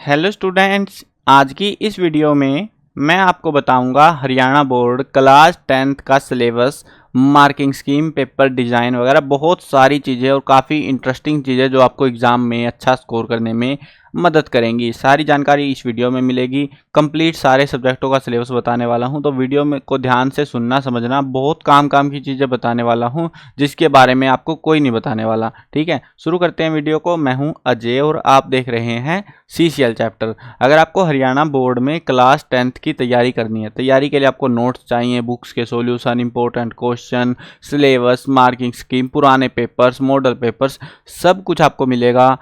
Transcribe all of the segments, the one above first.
Hello students, आज की इस वीडियो में मैं आपको बताऊंगा हरियाणा बोर्ड क्लास 10th का syllabus, marking scheme, paper design वगैरह बहुत सारी चीज़ें और काफ़ी इंटरेस्टिंग चीज़ें जो आपको एग्ज़ाम में अच्छा स्कोर करने में मदद करेंगी। सारी जानकारी इस वीडियो में मिलेगी। कंप्लीट सारे सब्जेक्टों का सिलेबस बताने वाला हूं, तो वीडियो में को ध्यान से सुनना समझना। बहुत काम की चीज़ें बताने वाला हूं जिसके बारे में आपको कोई नहीं बताने वाला। ठीक है, शुरू करते हैं वीडियो को। मैं हूं अजय और आप देख रहे हैं CCL चैप्टर। अगर आपको हरियाणा बोर्ड में क्लास 10th की तैयारी करनी है, तैयारी के लिए आपको नोट्स चाहिए, बुक्स के solution, important question, syllabus, marking scheme, पुराने पेपर्स, मॉडल पेपर्स, सब कुछ आपको मिलेगा।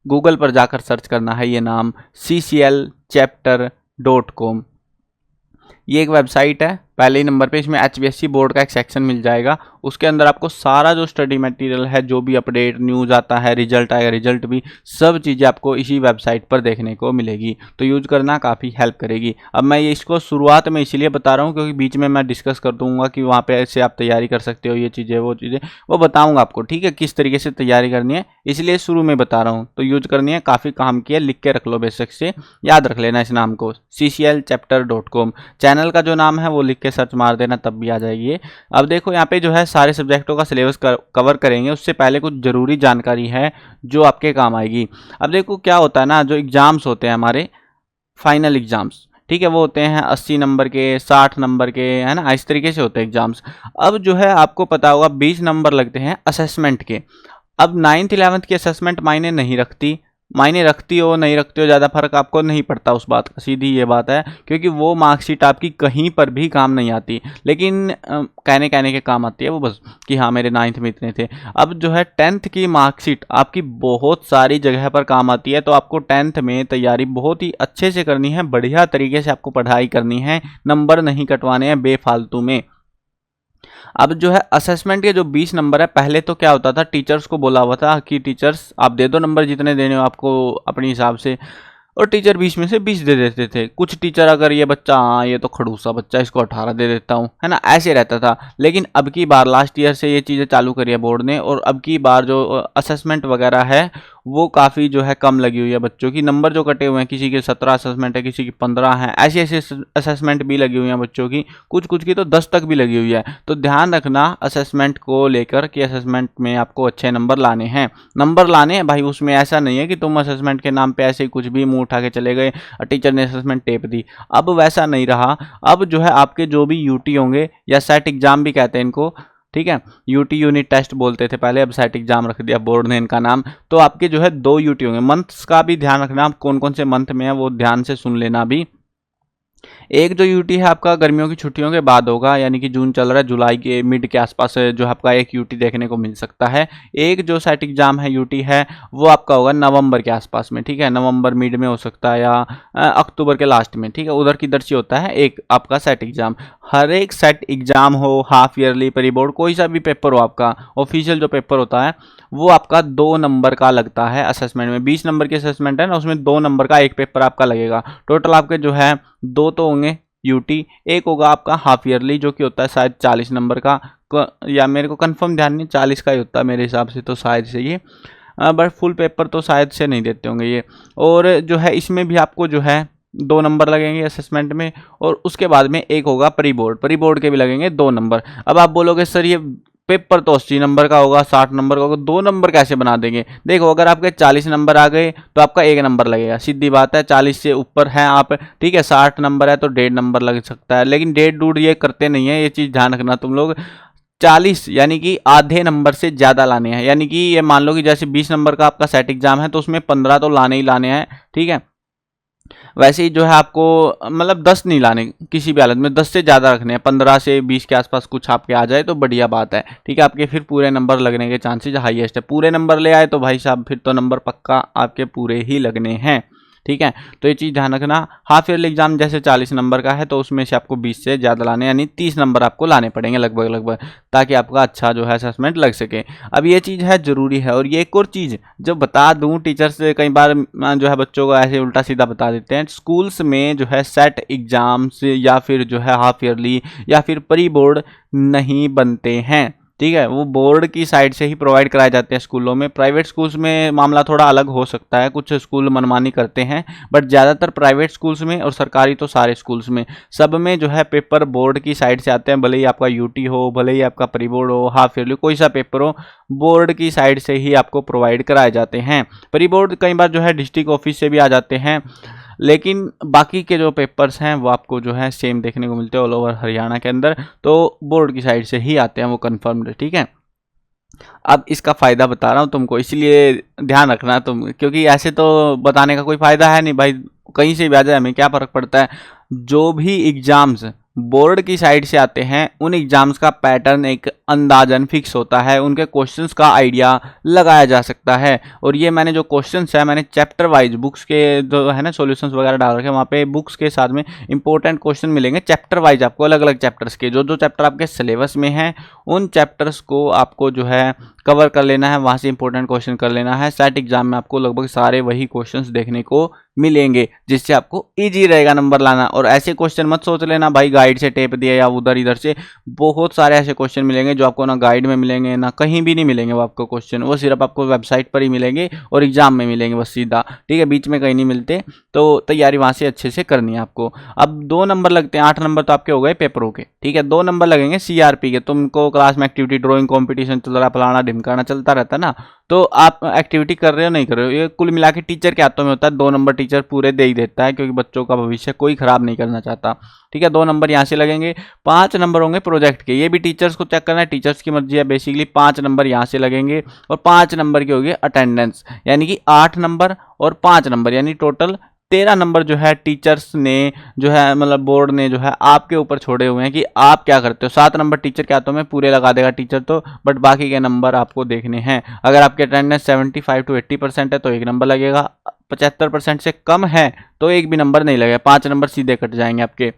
गूगल पर जाकर सर्च करना है ये नाम cclchapter.com। ये एक वेबसाइट है। पहले ही नंबर पे इसमें HBSC बोर्ड का एक सेक्शन मिल जाएगा। उसके अंदर आपको सारा जो स्टडी मटेरियल है, जो भी अपडेट न्यूज़ आता है, रिजल्ट आएगा, रिजल्ट भी, सब चीज़ें आपको इसी वेबसाइट पर देखने को मिलेगी। तो यूज करना काफ़ी हेल्प करेगी। अब मैं ये इसको शुरुआत में इसीलिए बता रहा हूँ क्योंकि बीच में मैं डिस्कस कर दूंगा कि वहाँ पे ऐसे आप तैयारी कर सकते हो, ये चीज़ें वो बताऊँगा आपको। ठीक है, किस तरीके से तैयारी करनी है, इसलिए शुरू में बता रहा हूँ। तो यूज करनी है, काफ़ी काम की है, लिख के रख लो, बेसिक से याद रख लेना इस नाम को, cclchapter.com। चैनल का जो नाम है वो लिख के सर्च मार देना, तब भी आ जाएगी। अब देखो यहाँ पे जो है सारे सब्जेक्टों का सिलेबस कवर करेंगे। उससे पहले कुछ जरूरी जानकारी है जो आपके काम आएगी। अब देखो क्या होता है ना, जो एग्जाम्स होते हैं हमारे फाइनल एग्जाम्स, ठीक है, वो होते हैं 80 नंबर के, 60 नंबर के, है ना, इस तरीके से होते हैं एग्जाम्स। अब जो है आपको पता होगा 20 नंबर लगते हैं असेसमेंट के। अब 9th 11th की असेसमेंट मायने नहीं रखती, मायने रखती हो नहीं रखती हो, ज़्यादा फर्क आपको नहीं पड़ता उस बात का, सीधी ये बात है, क्योंकि वो मार्कशीट आपकी कहीं पर भी काम नहीं आती। लेकिन कहने के काम आती है वो, बस कि हाँ मेरे 9th में इतने थे। अब जो है 10th की मार्कशीट आपकी बहुत सारी जगह पर काम आती है। तो आपको 10th में तैयारी बहुत ही अच्छे से करनी है, बढ़िया तरीके से आपको पढ़ाई करनी है, नंबर नहीं कटवाने हैं बेफालतू में। अब जो है असेसमेंट के जो 20 नंबर है, पहले तो क्या होता था, टीचर्स को बोला हुआ था कि टीचर्स आप दे दो नंबर जितने देने हो आपको अपने हिसाब से, और टीचर 20 में से 20 दे देते थे। कुछ टीचर अगर ये बच्चा, हाँ ये तो खड़ूसा बच्चा, इसको 18 दे देता हूँ, है ना, ऐसे रहता था। लेकिन अब की बार लास्ट ईयर से ये चीज़ें चालू करी है बोर्ड ने, और अब की बार जो असेसमेंट वगैरह है वो काफ़ी जो है कम लगी हुई है। बच्चों की नंबर जो कटे हुए हैं, किसी के 17 असेसमेंट है, किसी की 15 है, ऐसे ऐसे असेसमेंट भी लगी हुई हैं बच्चों की। कुछ की तो 10 तक भी लगी हुई है। तो ध्यान रखना असेसमेंट को लेकर कि असेसमेंट में आपको अच्छे नंबर लाने हैं। नंबर लाने हैं भाई, उसमें ऐसा नहीं है कि तुम असेसमेंट के नाम पे ऐसे ही कुछ भी मुंह उठा के चले गए, टीचर ने असेसमेंट टेप दी। अब वैसा नहीं रहा। अब जो है आपके जो भी यूटी होंगे, या सेट एग्जाम भी कहते हैं इनको, ठीक है, यूटी यूनिट टेस्ट बोलते थे पहले, अब सेट एग्जाम रख दिया बोर्ड ने इनका नाम। तो आपके जो है 2 यूटी होंगे। मंथ्स का भी ध्यान रखना, आप कौन कौन से मंथ में है वो ध्यान से सुन लेना भी। एक जो यूटी है आपका गर्मियों की छुट्टियों के बाद होगा, यानी कि जून चल रहा है, जुलाई के मिड के आसपास जो आपका एक यूटी देखने को मिल सकता है। एक जो सेट एग्जाम है यूटी है वो आपका होगा नवंबर के आसपास में, ठीक है, नवंबर मिड में हो सकता है या अक्टूबर के लास्ट में, ठीक है, उधर की दर्शी होता है एक आपका सेट एग्जाम। हर एक सेट एग्जाम हो, हाफ ईयरली, परी बोर्ड, कोई सा भी पेपर हो, आपका ऑफिशियल जो पेपर होता है वो आपका 2 नंबर का लगता है असेसमेंट में। 20 नंबर की असेसमेंट है ना, उसमें 2 नंबर का एक पेपर आपका लगेगा। टोटल आपके जो है 2 तो होंगे यूटी, एक होगा आपका हाफ ईयरली जो कि होता है शायद 40 नंबर का, या मेरे को कंफर्म ध्यान नहीं, 40 का ही होता है मेरे हिसाब से, तो शायद से ये, बट फुल पेपर तो शायद से नहीं देते होंगे ये। और जो है इसमें भी आपको जो है 2 नंबर लगेंगे असेसमेंट में, और उसके बाद में एक होगा प्री बोर्ड के भी लगेंगे 2 नंबर। अब आप बोलोगे सर ये पेपर तो 80 नंबर का होगा, 60 नंबर का होगा, 2 नंबर कैसे बना देंगे? देखो अगर आपके 40 नंबर आ गए तो आपका 1 नंबर लगेगा, सीधी बात है। 40 से ऊपर है आप, ठीक है, 60 नंबर है तो 1.5 नंबर लग सकता है। लेकिन 1.5 ये करते नहीं है, ये चीज़ ध्यान रखना तुम लोग। 40 यानी कि आधे नंबर से ज़्यादा लाने हैं। यानी कि ये मान लो कि जैसे 20 नंबर का आपका सेट एग्जाम है तो उसमें 15 तो लाने ही लाने हैं, ठीक है। वैसे ही जो है आपको मतलब 10 नहीं लाने किसी भी हालत में, 10 से ज़्यादा रखने हैं। 15 से 20 के आसपास कुछ आपके आ जाए तो बढ़िया बात है, ठीक है। आपके फिर पूरे नंबर लगने के चांसेस हाईएस्ट है। पूरे नंबर ले आए तो भाई साहब फिर तो नंबर पक्का आपके पूरे ही लगने हैं, ठीक है। तो ये चीज़ ध्यान रखना। हाफ ईयरली एग्जाम जैसे 40 नंबर का है तो उसमें से आपको 20 से ज़्यादा लाने, यानी 30 नंबर आपको लाने पड़ेंगे लगभग, ताकि आपका अच्छा जो है असेसमेंट लग सके। अब ये चीज़ है ज़रूरी है। और ये एक और चीज़ जो बता दूं, टीचर्स कई बार जो है बच्चों को ऐसे उल्टा सीधा बता देते हैं। स्कूल्स में जो है सेट एग्जाम्स या फिर जो है हाफ ईयरली या फिर प्री बोर्ड नहीं बनते हैं, ठीक है, वो बोर्ड की साइड से ही प्रोवाइड कराए जाते हैं स्कूलों में। प्राइवेट स्कूल्स में मामला थोड़ा अलग हो सकता है, कुछ स्कूल मनमानी करते हैं, बट ज़्यादातर प्राइवेट स्कूल्स में और सरकारी तो सारे स्कूल्स में सब में जो है पेपर बोर्ड की साइड से आते हैं। भले ही आपका यूटी हो, भले ही आपका प्री बोर्ड हो, हाफ ईयरली, कोई सा पेपर हो, बोर्ड की साइड से ही आपको प्रोवाइड कराए जाते हैं। प्री बोर्ड कई बार जो है डिस्ट्रिक्ट ऑफिस से भी आ जाते हैं, लेकिन बाकी के जो पेपर्स हैं वो आपको जो है सेम देखने को मिलते हैं ऑल ओवर हरियाणा के अंदर, तो बोर्ड की साइड से ही आते हैं वो कन्फर्म्ड। ठीक है, अब इसका फ़ायदा बता रहा हूँ तुमको, इसलिए ध्यान रखना तुम, क्योंकि ऐसे तो बताने का कोई फ़ायदा है नहीं भाई, कहीं से भी आ जाए हमें क्या फ़र्क पड़ता है। जो भी एग्ज़ाम्स बोर्ड की साइड से आते हैं उन एग्ज़ाम्स का पैटर्न एक अंदाजन फिक्स होता है, उनके क्वेश्चंस का आइडिया लगाया जा सकता है। और ये मैंने जो क्वेश्चंस है मैंने चैप्टर वाइज बुक्स के जो है ना सॉल्यूशंस वगैरह डाल रखे हैं, वहाँ पे बुक्स के साथ में इंपॉर्टेंट क्वेश्चन मिलेंगे चैप्टर वाइज आपको, अलग अलग चैप्टर्स के, जो जो चैप्टर आपके सिलेबस में हैं उन चैप्टर्स को आपको जो है कवर कर लेना है, वहाँ से इंपॉर्टेंट क्वेश्चन कर लेना है। सेट एग्जाम में आपको लगभग सारे वही क्वेश्चंस देखने को मिलेंगे, जिससे आपको इजी रहेगा नंबर लाना। और ऐसे क्वेश्चन मत सोच लेना भाई गाइड से टेप दिया या उधर इधर से, बहुत सारे ऐसे क्वेश्चन मिलेंगे जो आपको ना गाइड में मिलेंगे ना कहीं भी नहीं मिलेंगे। वो आपको क्वेश्चन वो सिर्फ आपको वेबसाइट पर ही मिलेंगे और एग्जाम में मिलेंगे बस सीधा, ठीक है, बीच में कहीं नहीं मिलते। तो तैयारी वहाँ से अच्छे से करनी है आपको। अब 2 नंबर लगते हैं, 8 नंबर तो आपके हो गए पेपरों के, ठीक है। 2 नंबर लगेंगे सीआरपी के। तुमको क्लास में एक्टिविटी, ड्राइंग कंपटीशन चल रहा है, फलाना ढिमकाना चलता रहता है ना, तो आप एक्टिविटी कर रहे हो नहीं कर रहे हो, ये कुल मिला के टीचर के हाथों में होता है। 2 नंबर टीचर पूरे दे ही देता है, क्योंकि बच्चों का भविष्य कोई खराब नहीं करना चाहता, ठीक है। 2 नंबर यहाँ से लगेंगे। 5 नंबर होंगे प्रोजेक्ट के, ये भी टीचर्स को चेक करना है, टीचर्स की मर्जी है बेसिकली। 5 नंबर यहाँ से लगेंगे और 5 नंबर की होगी अटेंडेंस, यानी कि 8 नंबर और 5 नंबर, यानी टोटल 13 नंबर जो है टीचर्स ने जो है मतलब बोर्ड ने जो है आपके ऊपर छोड़े हुए हैं कि आप क्या करते हो। 7 नंबर टीचर के हाथों में पूरे लगा देगा टीचर तो, बट बाकी के नंबर आपको देखने हैं। अगर आपके अटेंडेंस 75 to 80% है तो 1 नंबर लगेगा, 75% से कम है तो 1 भी नंबर नहीं लगेगा, 5 नंबर सीधे कट जाएंगे आपके।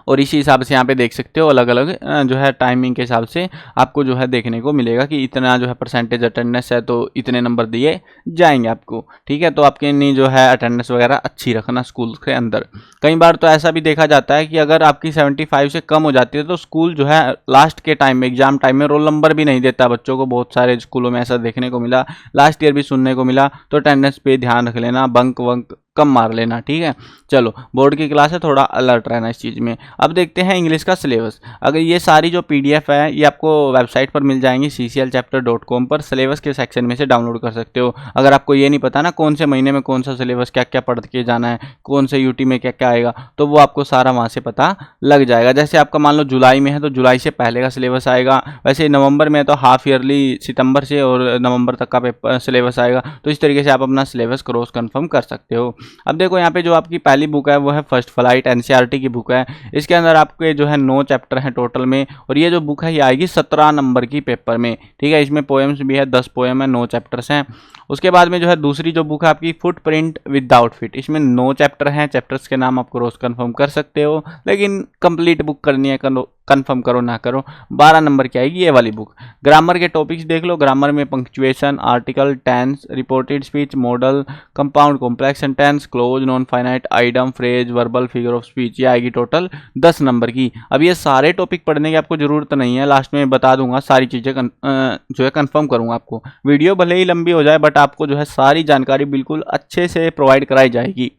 और इसी हिसाब से यहाँ पे देख सकते हो अलग अलग जो है टाइमिंग के हिसाब से आपको जो है देखने को मिलेगा कि इतना जो है परसेंटेज अटेंडेंस है तो इतने नंबर दिए जाएंगे आपको, ठीक है। तो आपके नहीं जो है अटेंडेंस वगैरह अच्छी रखना स्कूल के अंदर। कई बार तो ऐसा भी देखा जाता है कि अगर आपकी 75 से कम हो जाती है तो स्कूल जो है लास्ट के टाइम में, एग्जाम टाइम में रोल नंबर भी नहीं देता बच्चों को। बहुत सारे स्कूलों में ऐसा देखने को मिला, लास्ट ईयर भी सुनने को मिला। तो अटेंडेंस पे ध्यान रख लेना, बंक वंक कम मार लेना, ठीक है। चलो, बोर्ड की क्लास है, थोड़ा अलर्ट रहना इस चीज़ में। अब देखते हैं इंग्लिश का सिलेबस। अगर ये सारी जो पीडीएफ है ये आपको वेबसाइट पर मिल जाएंगी cclchapter.com पर, सिलेबस के सेक्शन में से डाउनलोड कर सकते हो। अगर आपको ये नहीं पता ना कौन से महीने में कौन सा सिलेबस क्या क्या पढ़ के जाना है, कौन से यूटी में क्या क्या आएगा, तो वो आपको सारा वहाँ से पता लग जाएगा। जैसे आपका मान लो जुलाई में है तो जुलाई से पहले का सिलेबस आएगा, वैसे नवंबर में तो हाफ ईयरली सितंबर से और नवंबर तक का पेपर सिलेबस आएगा। तो इस तरीके से आप अपना सिलेबस क्रॉस कन्फर्म कर सकते हो। अब देखो यहाँ पे जो आपकी पहली बुक है वो है फर्स्ट फ्लाइट, एनसीईआरटी की बुक है। इसके अंदर आपके जो है 9 चैप्टर हैं टोटल में, और ये जो बुक है ये आएगी 17 नंबर की पेपर में, ठीक है। इसमें पोएम्स भी है, 10 पोएम है, 9 चैप्टर्स हैं। उसके बाद में जो है दूसरी जो बुक है आपकी फुटप्रिंट विद आउटफिट, इसमें 9 चैप्टर हैं। चैप्टर्स के नाम आप क्रॉस कन्फर्म कर सकते हो, लेकिन कंप्लीट बुक करनी है, कन्फर्म करो ना करो। 12 नंबर की आएगी ये वाली बुक। ग्रामर के टॉपिक्स देख लो, ग्रामर में punctuation, article, tense, reported speech, modal, compound complex sentence, clause, non finite, idiom, phrase, verbal, figure of speech, ये आएगी टोटल 10 नंबर की। अब ये सारे टॉपिक पढ़ने की आपको जरूरत नहीं है, लास्ट में बता दूंगा, सारी चीज़ें जो है कंफर्म करूंगा आपको। वीडियो भले ही लंबी हो जाए बट आपको जो है सारी जानकारी बिल्कुल अच्छे से प्रोवाइड कराई जाएगी।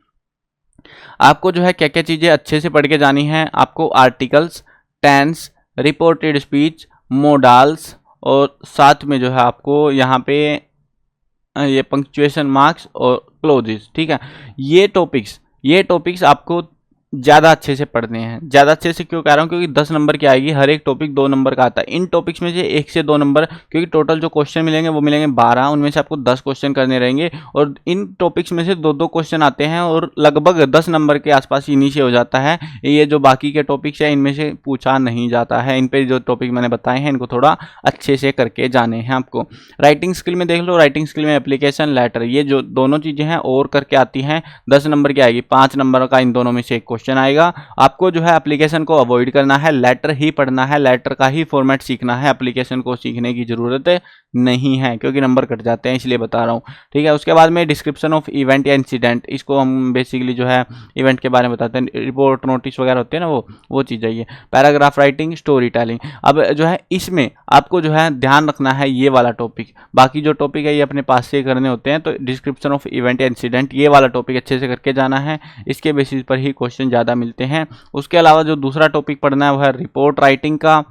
आपको जो है क्या क्या चीज़ें अच्छे से पढ़ के जानी है, आपको articles, tense, reported speech, modals, और साथ में जो है आपको यहाँ पे ये पंक्चुएशन मार्क्स और क्लोजेस, ठीक है। ये टॉपिक्स आपको ज़्यादा अच्छे से पढ़ने हैं। ज़्यादा अच्छे से क्यों कह रहा हूँ, क्योंकि 10 नंबर की आएगी, हर एक टॉपिक 2 नंबर का आता है। इन टॉपिक्स में से 1 से 2 नंबर, क्योंकि टोटल जो क्वेश्चन मिलेंगे वो मिलेंगे 12, उनमें से आपको 10 क्वेश्चन करने रहेंगे, और इन टॉपिक्स में से 2-2 क्वेश्चन आते हैं, और लगभग 10 नंबर के आसपास इन्हीं से हो जाता है। ये जो बाकी के टॉपिक्स हैं इनमें से पूछा नहीं जाता है। इन पर जो टॉपिक मैंने बताए हैं इनको थोड़ा अच्छे से करके जाने हैं आपको। राइटिंग स्किल में देख लो, राइटिंग स्किल में एप्लीकेशन, लेटर, ये जो दोनों चीज़ें हैं और करके आती हैं, 10 नंबर की आएगी। 5 नंबर का इन दोनों में से एक क्वेश्चन क्वेश्चन आएगा। आपको जो है एप्लीकेशन को अवॉइड करना है, लेटर ही पढ़ना है, लेटर का ही फॉर्मेट सीखना है, एप्लीकेशन को सीखने की जरूरत नहीं है क्योंकि नंबर कट जाते हैं, इसलिए बता रहा हूँ, ठीक है। उसके बाद में डिस्क्रिप्शन ऑफ इवेंट या इंसिडेंट, इसको हम बेसिकली जो है इवेंट के बारे में बताते हैं, रिपोर्ट नोटिस वगैरह होते हैं ना, वो चीज़ है ये। Paragraph writing, story telling. अब जो है इसमें आपको जो है ध्यान रखना है ये वाला टॉपिक, बाकी जो टॉपिक है ये अपने पास से करने होते हैं, तो डिस्क्रिप्शन ऑफ इवेंट या इंसिडेंट ये वाला टॉपिक अच्छे से करके जाना है, इसके बेसिस पर ही क्वेश्चन ज़्यादा मिलते हैं। उसके अलावा जो दूसरा टॉपिक पढ़ना है वो है रिपोर्ट राइटिंग का,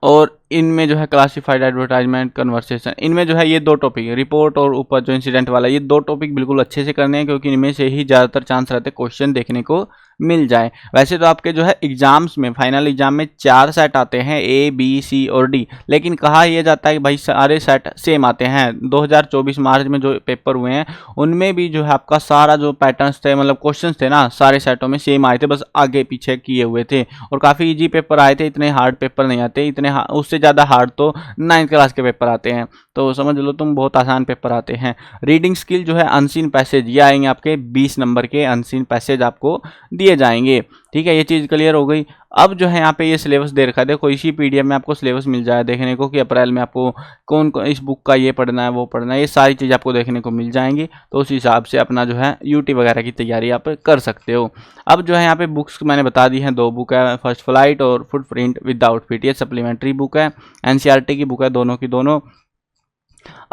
और इनमें जो है क्लासिफाइड एडवर्टाइजमेंट, कन्वर्सेशन, इनमें जो है ये दो टॉपिक है, रिपोर्ट और ऊपर जो इंसिडेंट वाला, ये दो टॉपिक बिल्कुल अच्छे से करने हैं क्योंकि इनमें से ही ज़्यादातर चांस रहते हैं क्वेश्चन देखने को मिल जाए। वैसे तो आपके जो है एग्जाम्स में, फाइनल एग्जाम में 4 सेट आते हैं, ए बी सी और डी, लेकिन कहा यह जाता है कि भाई सारे सेट सेम आते हैं। 2024 मार्च में जो पेपर हुए हैं उनमें भी जो है आपका सारा जो पैटर्न्स थे, मतलब क्वेश्चंस थे ना, सारे सेटों में सेम आए थे, बस आगे पीछे किए हुए थे, और काफ़ी इजी पेपर आए थे, इतने हार्ड पेपर नहीं आते, इतने उससे ज़्यादा हार्ड तो 9th क्लास के पेपर आते हैं, तो समझ लो तुम बहुत आसान पेपर आते हैं। रीडिंग स्किल जो है अनसीन पैसेज, ये आएंगे आपके 20 नंबर के अनसीन पैसेज आपको दिए जाएंगे, ठीक है। ये चीज़ क्लियर हो गई। अब जो है यहाँ पे ये सिलेबस दे रखा है, देखो इसी पीडीएफ में आपको सिलेबस मिल जाए देखने को कि अप्रैल में आपको कौन कौन इस बुक का ये पढ़ना है वो पढ़ना है, ये सारी चीज़ आपको देखने को मिल जाएंगी, तो उस हिसाब से अपना जो है यूटी वगैरह की तैयारी आप कर सकते हो। अब जो है यहाँ पे बुक्स मैंने बता दी हैं, 2 बुक है, फर्स्ट फ्लाइट और फुटप्रिंट विद आउटफिट, ये सप्लीमेंट्री बुक है, एनसीईआरटी की बुक है, दोनों की दोनों।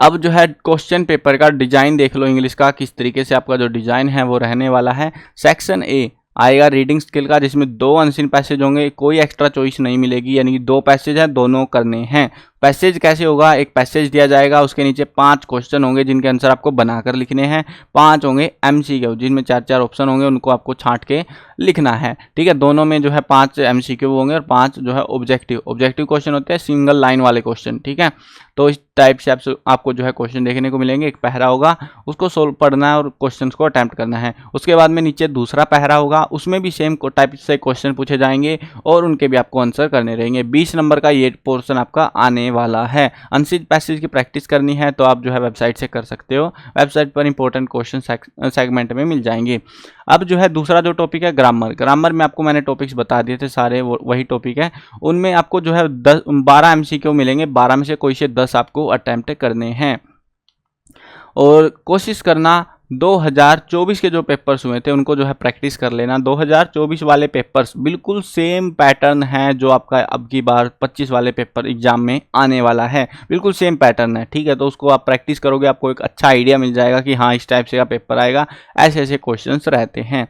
अब जो है क्वेश्चन पेपर का डिजाइन देख लो इंग्लिश का, किस तरीके से आपका जो डिजाइन है वो रहने वाला है। सेक्शन ए आएगा रीडिंग स्किल का, जिसमें 2 अनसीन पैसेज होंगे, कोई एक्स्ट्रा चॉइस नहीं मिलेगी, यानी कि 2 पैसेज हैं, दोनों करने हैं। पैसेज कैसे होगा, एक पैसेज दिया जाएगा, उसके नीचे 5 क्वेश्चन होंगे जिनके आंसर आपको बनाकर लिखने हैं, 5 होंगे एमसीक्यू जिनमें 4-4 ऑप्शन होंगे, उनको आपको छांट के लिखना है, ठीक है। दोनों में जो है 5 एमसीक्यू होंगे और 5 जो है ऑब्जेक्टिव क्वेश्चन होते हैं, सिंगल लाइन वाले क्वेश्चन, ठीक है। तो इस टाइप से आपको जो है क्वेश्चन देखने को मिलेंगे, एक पहरा होगा उसको सोल्व पढ़ना है और क्वेश्चन को अटैम्प्ट करना है। उसके बाद में नीचे दूसरा पहरा होगा, उसमें भी सेम टाइप से क्वेश्चन पूछे जाएंगे और उनके भी आपको आंसर करने रहेंगे। 20 नंबर का ये पोर्शन आपका आने वाला है। अनसीन पैसेज की प्रैक्टिस करनी है तो आप जो है वेबसाइट से कर सकते हो, वेबसाइट पर इंपॉर्टेंट क्वेश्चन सेगमेंट में मिल जाएंगे। अब जो है दूसरा जो टॉपिक है ग्रामर में आपको मैंने टॉपिक्स बता दिए थे, सारे वही टॉपिक है। उनमें आपको जो है 12 एमसीक्यू मिलेंगे, 12 में से कोई से 10 आपको अटेम्प्ट करने हैं, और कोशिश करना 2024 के जो पेपर्स हुए थे उनको जो है प्रैक्टिस कर लेना। 2024 वाले पेपर्स बिल्कुल सेम पैटर्न है जो आपका अब की बार 25 वाले पेपर एग्जाम में आने वाला है, बिल्कुल सेम पैटर्न है, ठीक है। तो उसको आप प्रैक्टिस करोगे, आपको एक अच्छा आइडिया मिल जाएगा कि हाँ इस टाइप से का पेपर आएगा, ऐसे ऐसे क्वेश्चंस रहते हैं।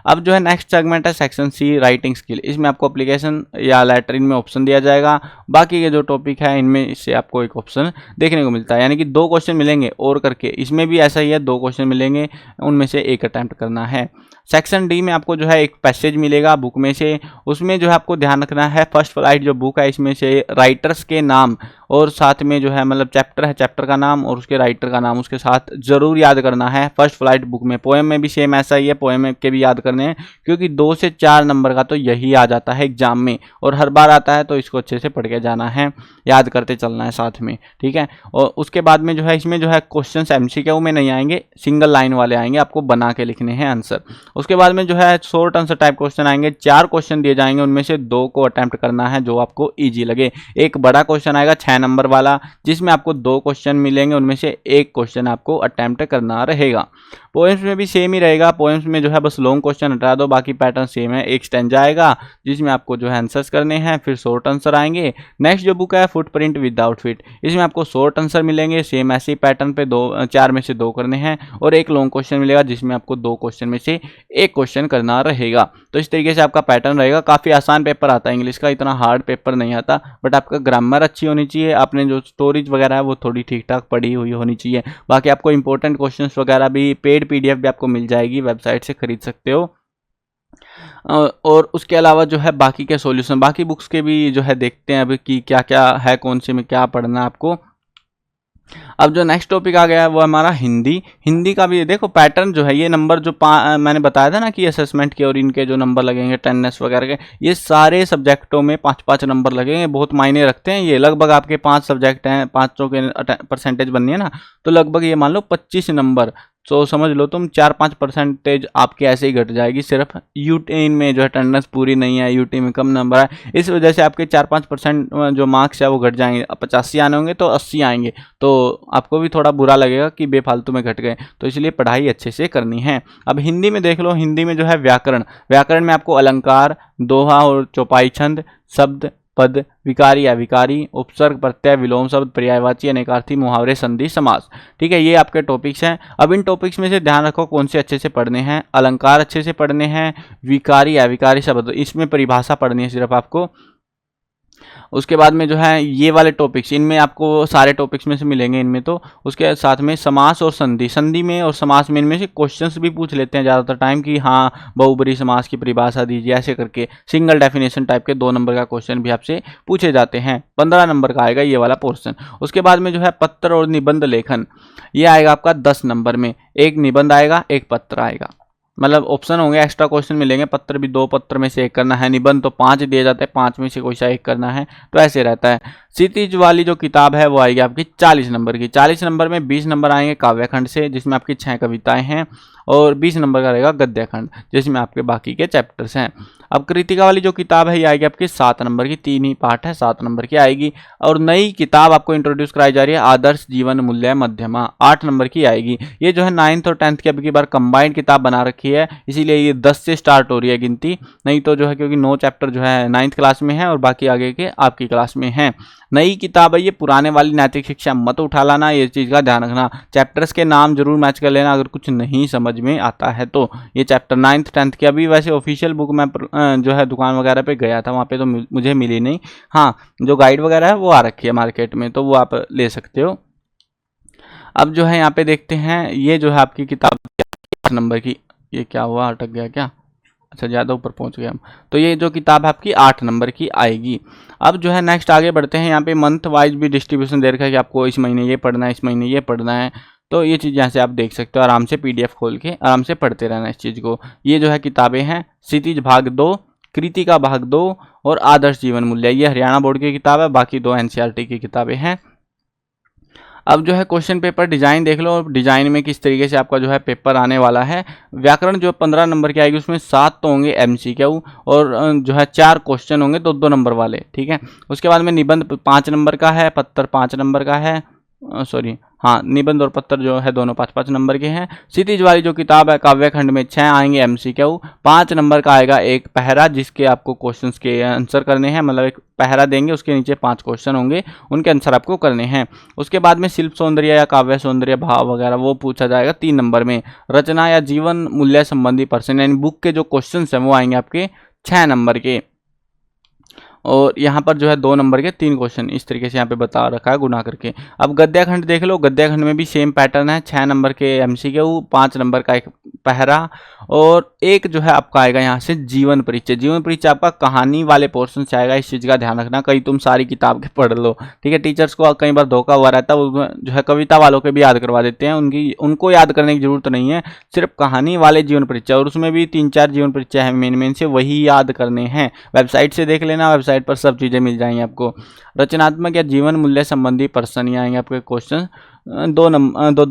अब जो है नेक्स्ट सेगमेंट है सेक्शन सी राइटिंग स्किल, इसमें आपको एप्लीकेशन या लेटर इनमें ऑप्शन दिया जाएगा, बाकी के जो टॉपिक है इनमें इससे आपको एक ऑप्शन देखने को मिलता है, यानी कि 2 क्वेश्चन मिलेंगे और करके, इसमें भी ऐसा ही है, 2 क्वेश्चन मिलेंगे, उनमें से एक अटैम्प्ट करना है। सेक्शन डी में आपको जो है एक पैसेज मिलेगा बुक में से, उसमें जो है आपको ध्यान रखना है फर्स्ट फ्लाइट जो बुक है इसमें से राइटर्स के नाम और साथ में जो है मतलब चैप्टर है, चैप्टर का नाम और उसके राइटर का नाम उसके साथ जरूर याद करना है फर्स्ट फ्लाइट बुक में। पोएम में भी सेम ऐसा ही है, पोएम के भी याद करने हैं क्योंकि 2 से 4 नंबर का तो यही आ जाता है एग्जाम में और हर बार आता है, तो इसको अच्छे से पढ़ के जाना है, याद करते चलना है साथ में, ठीक है। और उसके बाद में जो है इसमें जो है क्वेश्चन एमसीक्यू में नहीं आएंगे, सिंगल लाइन वाले आएंगे, आपको बना के लिखने हैं आंसर। उसके बाद में जो है शॉर्ट आंसर टाइप क्वेश्चन आएंगे, 4 क्वेश्चन दिए जाएंगे, उनमें से 2 को अटेम्प्ट करना है जो आपको इजी लगे। एक बड़ा क्वेश्चन आएगा 6 नंबर वाला जिसमें आपको 2 क्वेश्चन मिलेंगे, उनमें से एक क्वेश्चन आपको अटेम्प्ट करना रहेगा। पोएम्स में भी सेम ही रहेगा, पोएम्स में जो है बस लॉन्ग क्वेश्चन हटा दो, बाकी पैटर्न सेम है। एक स्टैंजा आएगा जिसमें आपको जो है आंसर्स करने हैं, फिर शॉर्ट आंसर आएंगे। नेक्स्ट जो बुक है फुटप्रिंट विद आउटफिट, इसमें आपको शॉर्ट आंसर मिलेंगे, सेम ऐसे पैटर्न पे 4 में से 2 करने हैं और एक लॉन्ग क्वेश्चन मिलेगा जिसमें आपको 2 क्वेश्चन में से एक क्वेश्चन करना रहेगा। तो इस तरीके से आपका पैटर्न रहेगा। काफ़ी आसान पेपर आता है इंग्लिश का, इतना हार्ड पेपर नहीं आता, बट आपका ग्रामर अच्छी होनी चाहिए, आपने जो स्टोरीज वगैरह है वो थोड़ी ठीक ठाक पढ़ी हुई होनी चाहिए। बाकी आपको इंपॉर्टेंट क्वेश्चंस वगैरह भी पेड पीडीएफ भी आपको मिल जाएगी, वेबसाइट से खरीद सकते हो। और उसके अलावा जो है बाकी के सॉल्यूशन, बाकी बुक्स के भी जो है देखते हैं अभी कि क्या क्या है, कौन से में क्या पढ़ना है आपको। अब जो नेक्स्ट टॉपिक आ गया है वो हमारा हिंदी का भी देखो पैटर्न जो है, ये नंबर जो मैंने बताया था ना कि असेसमेंट के और इनके जो नंबर लगेंगे अटेंडेंस वगैरह के, ये सारे सब्जेक्टों में 5-5 नंबर लगेंगे, बहुत मायने रखते हैं ये। लगभग आपके 5 सब्जेक्ट हैं, 500 के परसेंटेज बननी है ना, तो लगभग ये मान लो 25 नंबर तो समझ लो तुम 4-5% आपकी ऐसे ही घट जाएगी। सिर्फ यूटी में जो है अटेंडेंस पूरी नहीं है, यूटी में कम नंबर है, इस वजह से आपके 4-5% जो मार्क्स है वो घट जाएंगे। 85 आने होंगे तो 80 आएंगे, तो आपको भी थोड़ा बुरा लगेगा कि बेफालतू में घट गए। तो इसलिए पढ़ाई अच्छे से करनी है। अब हिंदी में देख लो, हिंदी में जो है व्याकरण, व्याकरण में आपको अलंकार, दोहा और चौपाई छंद, शब्द, पद, विकारी या विकारी, उपसर्ग, प्रत्यय, विलोम शब्द, पर्यायवाची, अनेकार्थी, मुहावरे, संधि, समास। ठीक है, ये आपके टॉपिक्स हैं। अब इन टॉपिक्स में से ध्यान रखो कौन से अच्छे से पढ़ने हैं। अलंकार अच्छे से पढ़ने हैं, विकारी या विकारी शब्द इसमें परिभाषा पढ़नी है सिर्फ आपको। उसके बाद में जो है ये वाले टॉपिक्स, इनमें आपको सारे टॉपिक्स में से मिलेंगे इनमें। तो उसके साथ में समास और संधि, संधि में और समास में इनमें से क्वेश्चंस भी पूछ लेते हैं ज़्यादातर टाइम कि हाँ बहुब्रीहि समास की परिभाषा दीजिए, ऐसे करके सिंगल डेफिनेशन टाइप के 2 नंबर का क्वेश्चन भी आपसे पूछे जाते हैं। 15 नंबर का आएगा ये वाला पोर्शन। उसके बाद में जो है पत्र और निबंध लेखन, ये आएगा आपका 10 नंबर में। एक निबंध आएगा, एक पत्र आएगा, मतलब ऑप्शन होंगे, एक्स्ट्रा क्वेश्चन मिलेंगे। पत्र भी 2 पत्र में से एक करना है, निबंध तो 5 दिए जाते हैं, 5 में से कोई सा एक करना है, तो ऐसे रहता है। क्षितिज वाली जो किताब है वो आएगी आपकी 40 नंबर की। 40 नंबर में 20 नंबर आएंगे काव्यखंड से, जिसमें आपकी 6 कविताएं हैं, और 20 नंबर का रहेगा गद्यखंड, जिसमें आपके बाकी के चैप्टर्स हैं। अब कृतिका वाली जो किताब है ये आएगी आपकी 7 नंबर की, 3 ही पार्ट है, 7 नंबर की आएगी। और नई किताब आपको इंट्रोड्यूस कराई जा रही है, आदर्श जीवन मूल्य मध्यमा, 8 नंबर की आएगी। ये जो है 9th और 10th की अब की बार कंबाइंड किताब बना रखी है, इसीलिए ये 10 से स्टार्ट हो रही है गिनती। नहीं तो जो है क्योंकि 9 चैप्टर जो है 9th क्लास में है और बाकी आगे के आपकी क्लास में है। नई किताब है ये, पुराने वाली नैतिक शिक्षा मत उठा लाना, ये चीज़ का ध्यान रखना। चैप्टर्स के नाम जरूर मैच कर लेना अगर कुछ नहीं समझ में आता है तो। ये चैप्टर 9th 10th की, अभी वैसे ऑफिशियल बुक मैं जो है दुकान वगैरह पे गया था, वहाँ पे तो मुझे मिली नहीं। हाँ, जो गाइड वगैरह है वो आ रखी है मार्केट में, तो वो आप ले सकते हो। अब जो है यहाँ पे देखते हैं, ये जो है आपकी किताब 8 नंबर की, ये क्या हुआ, अटक गया क्या? अच्छा, ज़्यादा ऊपर पहुंच गए हम। तो ये जो किताब है आपकी 8 नंबर की आएगी। अब जो है नेक्स्ट आगे बढ़ते हैं। यहाँ पे मंथ वाइज भी डिस्ट्रीब्यूशन दे रखा है कि आपको इस महीने ये पढ़ना है, इस महीने ये पढ़ना है। तो ये चीज़ यहाँ से आप देख सकते हो, आराम से PDF खोल के आराम से पढ़ते रहना इस चीज़ को। ये जो है किताबें हैं, क्षितिज भाग 2, कृतिका भाग 2 और आदर्श जीवन मूल्य, ये हरियाणा बोर्ड की किताब है, बाकी 2 NCERT की किताबें हैं। अब जो है क्वेश्चन पेपर डिजाइन देख लो, डिजाइन में किस तरीके से आपका जो है पेपर आने वाला है। व्याकरण जो 15 नंबर की आएगी, उसमें 7 तो होंगे MCQ और जो है 4 क्वेश्चन होंगे 2-2 नंबर वाले, ठीक है। उसके बाद में निबंध 5 नंबर का है, पत्र 5 नंबर का है, हाँ, निबंध और पत्र जो है दोनों 5-5 नंबर के हैं। क्षितिज वाली जो किताब है काव्यखंड में 6 आएंगे MCQ, 5 नंबर का आएगा एक पहरा, जिसके आपको क्वेश्चंस के आंसर करने हैं, मतलब एक पहरा देंगे, उसके नीचे 5 क्वेश्चन होंगे, उनके आंसर आपको करने हैं। उसके बाद में शिल्प सौंदर्य या काव्य सौंदर्य भाव वगैरह वो पूछा जाएगा 3 नंबर में। रचना या जीवन मूल्य संबंधी प्रश्न, यानी बुक के जो क्वेश्चन हैं वो आएंगे आपके 6 नंबर के। और यहाँ पर जो है 2 नंबर के 3 क्वेश्चन इस तरीके से यहाँ पे बता रखा है गुना करके। अब गद्यखंड देख लो, गद्यखंड में भी सेम पैटर्न है, 6 नंबर के MCQ, 5 नंबर का एक पहरा, और एक जो है आपका आएगा यहाँ से जीवन परिचय। जीवन परिचय आपका कहानी वाले पोर्शन से आएगा, इस चीज़ का ध्यान रखना। कहीं तुम सारी किताब के पढ़ लो, ठीक है। टीचर्स को कई बार धोखा हुआ रहता है, वो जो है कविता वालों के भी याद करवा देते हैं, उनको याद करने की जरूरत नहीं है, सिर्फ कहानी वाले जीवन परिचय, और उसमें भी 3-4 जीवन परिचय है मेन से, वही याद करने हैं। वेबसाइट से देख लेना, वेबसाइट पर सब चीज़ें मिल जाएंगी आपको। रचनात्मक या जीवन मूल्य संबंधी प्रश्न आएंगे आपके क्वेश्चन, 2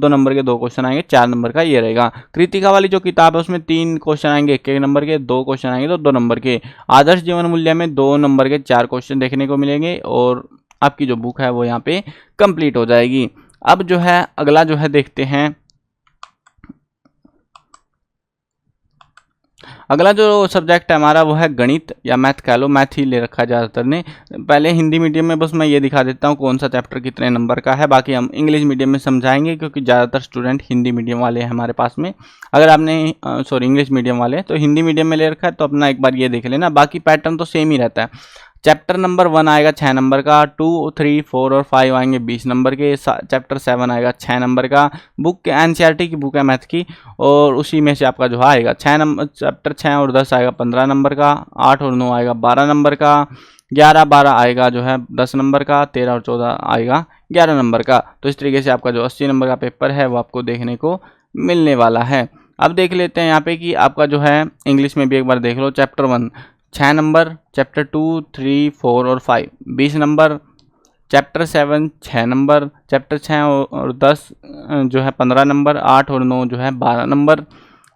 नंबर के 2 क्वेश्चन आएंगे, 4 नंबर का ये रहेगा। कृतिका वाली जो किताब है उसमें 3 क्वेश्चन आएंगे 1-1 नंबर के, 2 क्वेश्चन आएंगे तो 2 नंबर के। आदर्श जीवन मूल्य में 2 नंबर के 4 क्वेश्चन देखने को मिलेंगे, और आपकी जो बुक है वो यहाँ पे कंप्लीट हो जाएगी। अब जो है अगला जो है देखते हैं, अगला जो सब्जेक्ट है हमारा वो है गणित या मैथ कह लो, मैथ ही ले रखा है ज़्यादातर ने। पहले हिंदी मीडियम में बस मैं ये दिखा देता हूँ कौन सा चैप्टर कितने नंबर का है, बाकी हम इंग्लिश मीडियम में समझाएंगे, क्योंकि ज़्यादातर स्टूडेंट हिंदी मीडियम वाले हैं हमारे पास में। अगर आपने इंग्लिश मीडियम वाले हैं तो हिंदी मीडियम में ले रखा है तो अपना एक बार ये देख लेना, बाकी पैटर्न तो सेम ही रहता है। चैप्टर नंबर 1 आएगा 6 नंबर का, 2, 3, 4 और 5 आएंगे 20 नंबर के, चैप्टर 7 आएगा 6 नंबर का। बुक NCERT की बुक है मैथ की, और उसी में से आपका जो आएगा 6 नंबर, चैप्टर 6 और 10 आएगा 15 नंबर का, 8 और 9 आएगा 12 नंबर का, 11-12 आएगा जो है 10 नंबर का, 13 और 14 आएगा 11 नंबर का। तो इस तरीके से आपका जो 80 नंबर का पेपर है वो आपको देखने को मिलने वाला है। अब देख लेते हैं यहाँ पे कि आपका जो है इंग्लिश में भी एक बार देख लो। चैप्टर 1 6 नंबर, चैप्टर 2, 3, 4 और 5 20 नंबर, चैप्टर 7 6 नंबर, चैप्टर 6 और 10 जो है 15 नंबर, 8 और 9 जो है 12 नंबर,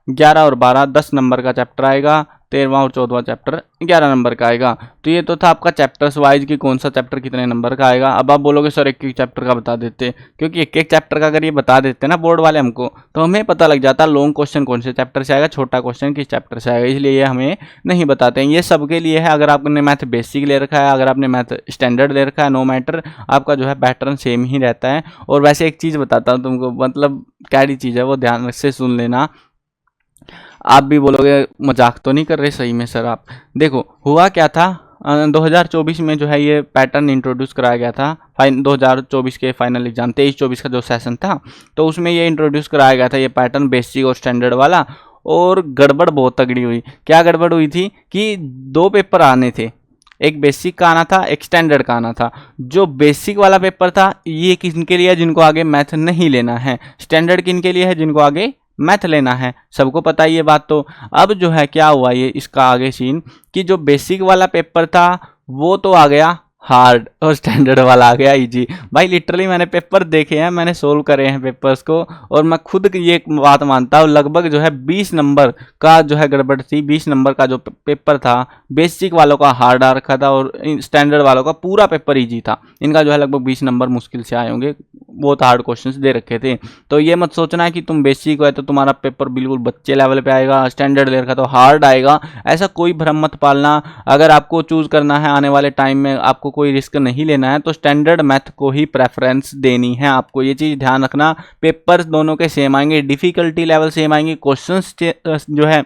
11 और 12 10 नंबर का चैप्टर आएगा, 13वां और 14वां चैप्टर 11 नंबर का आएगा। तो ये तो था आपका चैप्टर्स वाइज कि कौन सा चैप्टर कितने नंबर का आएगा। अब आप बोलोगे सर एक एक चैप्टर का बता देते, क्योंकि एक एक चैप्टर का अगर ये बता देते ना बोर्ड वाले हमको, तो हमें पता लग जाता लॉन्ग क्वेश्चन कौन से चैप्टर से आएगा, छोटा क्वेश्चन किस चैप्टर से आएगा, इसलिए ये हमें नहीं बताते हैं। ये सबके लिए है, अगर आपने मैथ बेसिक ले रखा है, अगर आपने मैथ स्टैंडर्ड ले रखा है, नो मैटर, आपका जो है पैटर्न सेम ही रहता है। और वैसे एक चीज़ बताता हूँ तुमको, मतलब कैडी चीज़ है वो, ध्यान से सुन लेना। आप भी बोलोगे मजाक तो नहीं कर रहे सही में सर आप। देखो हुआ क्या था, 2024 में जो है ये पैटर्न इंट्रोड्यूस कराया गया था। 2024 के फाइनल एग्जाम 23-24 का जो सेशन था, तो उसमें ये इंट्रोड्यूस कराया गया था ये पैटर्न बेसिक और स्टैंडर्ड वाला। और गड़बड़ बहुत तगड़ी हुई। क्या गड़बड़ हुई थी कि 2 पेपर आने थे, एक बेसिक का आना था, एक स्टैंडर्ड का आना था। जो बेसिक वाला पेपर था ये किनके लिए है, जिनको आगे मैथ नहीं लेना है। स्टैंडर्ड किनके लिए है, जिनको आगे मैथ लेना है। सबको पता है ये बात। तो अब जो है क्या हुआ, ये इसका आगे सीन कि जो बेसिक वाला पेपर था वो तो आ गया हार्ड और स्टैंडर्ड वाला आ गया इजी। भाई लिटरली मैंने पेपर देखे हैं, मैंने सोल्व करे हैं पेपर्स को, और मैं खुद ये बात मानता हूँ लगभग जो है 20 नंबर का जो है गड़बड़ थी। 20 नंबर का जो पेपर था बेसिक वालों का हार्ड आ रखा था और स्टैंडर्ड वालों का पूरा पेपर इजी था। इनका जो है लगभग 20 नंबर मुश्किल से आए होंगे, बहुत हार्ड क्वेश्चंस दे रखे थे। तो ये मत सोचना है कि तुम बेसिक है तो तुम्हारा पेपर बिल्कुल बच्चे लेवल पे आएगा, स्टैंडर्ड ले रखा तो हार्ड आएगा, ऐसा कोई भ्रम मत पालना। अगर आपको चूज करना है आने वाले टाइम में, आपको कोई रिस्क नहीं लेना है, तो स्टैंडर्ड मैथ को ही प्रेफरेंस देनी है आपको। ये चीज़ ध्यान रखना। पेपर दोनों के सेम आएंगे, डिफिकल्टी लेवल सेम आएंगे, क्वेश्चंस जो है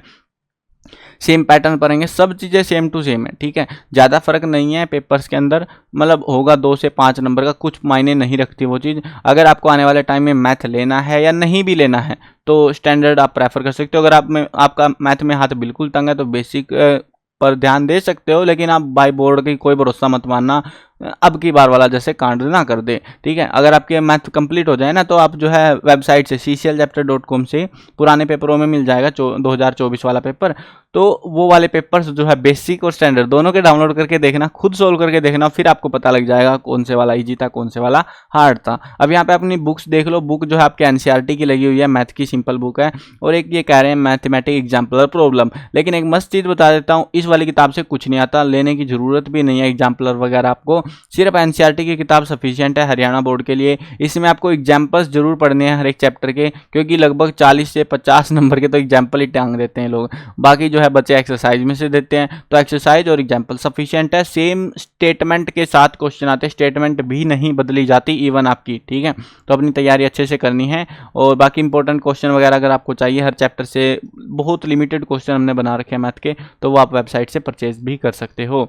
सेम पैटर्न पढ़ेंगे, सब चीज़ें सेम टू सेम है, ठीक है। ज़्यादा फर्क नहीं है पेपर्स के अंदर, मतलब होगा 2 से 5 नंबर का, कुछ मायने नहीं रखती वो चीज़। अगर आपको आने वाले टाइम में मैथ लेना है या नहीं भी लेना है तो स्टैंडर्ड आप प्रेफर कर सकते हो। अगर आपका मैथ में हाथ बिल्कुल तंग है तो बेसिक पर ध्यान दे सकते हो, लेकिन आप बाय बोर्ड की कोई भरोसा मत मानना, अब की बार वाला जैसे कांड ना कर दे, ठीक है। अगर आपके मैथ कंप्लीट हो जाए ना, तो आप जो है वेबसाइट से cclchapter.com से पुराने पेपरों में मिल जाएगा 2024 वाला पेपर। तो वो वाले पेपर्स जो है बेसिक और स्टैंडर्ड दोनों के डाउनलोड करके देखना, खुद सोल्व करके देखना, फिर आपको पता लग जाएगा कौन से वाला इजी था, कौन से वाला हार्ड था। अब यहाँ पे अपनी बुक्स देख लो, बुक जो है आपके एनसीईआरटी की लगी हुई है, मैथ की सिंपल बुक है, और एक ये कह रहे हैं मैथमेटिक एग्जाम्पलर प्रॉब्लम। लेकिन एक मस्त चीज़ बता देता हूँ, इस वाली किताब से कुछ नहीं आता, लेने की जरूरत भी नहीं है एग्जाम्पलर वगैरह आपको, सिर्फ एनसीईआरटी की किताब सफिशिएंट है हरियाणा बोर्ड के लिए। इसमें आपको एग्जाम्पल्स जरूर पढ़ने हैं हर एक चैप्टर के, क्योंकि लगभग 40 से 50 नंबर के तो एग्जाम्पल ही टांग देते हैं लोग, बाकी जो है बच्चे एक्सरसाइज में से देते हैं। तो एक्सरसाइज और एग्जाम्पल सफिशिएंट है, सेम स्टेटमेंट के साथ क्वेश्चन आते हैं, स्टेटमेंट भी नहीं बदली जाती इवन आपकी, ठीक है। तो अपनी तैयारी अच्छे से करनी है। और बाकी इंपॉर्टेंट क्वेश्चन वगैरह अगर आपको चाहिए हर चैप्टर से, बहुत लिमिटेड क्वेश्चन हमने बना रखे हैं मैथ के, तो वो आप वेबसाइट से परचेज भी कर सकते हो।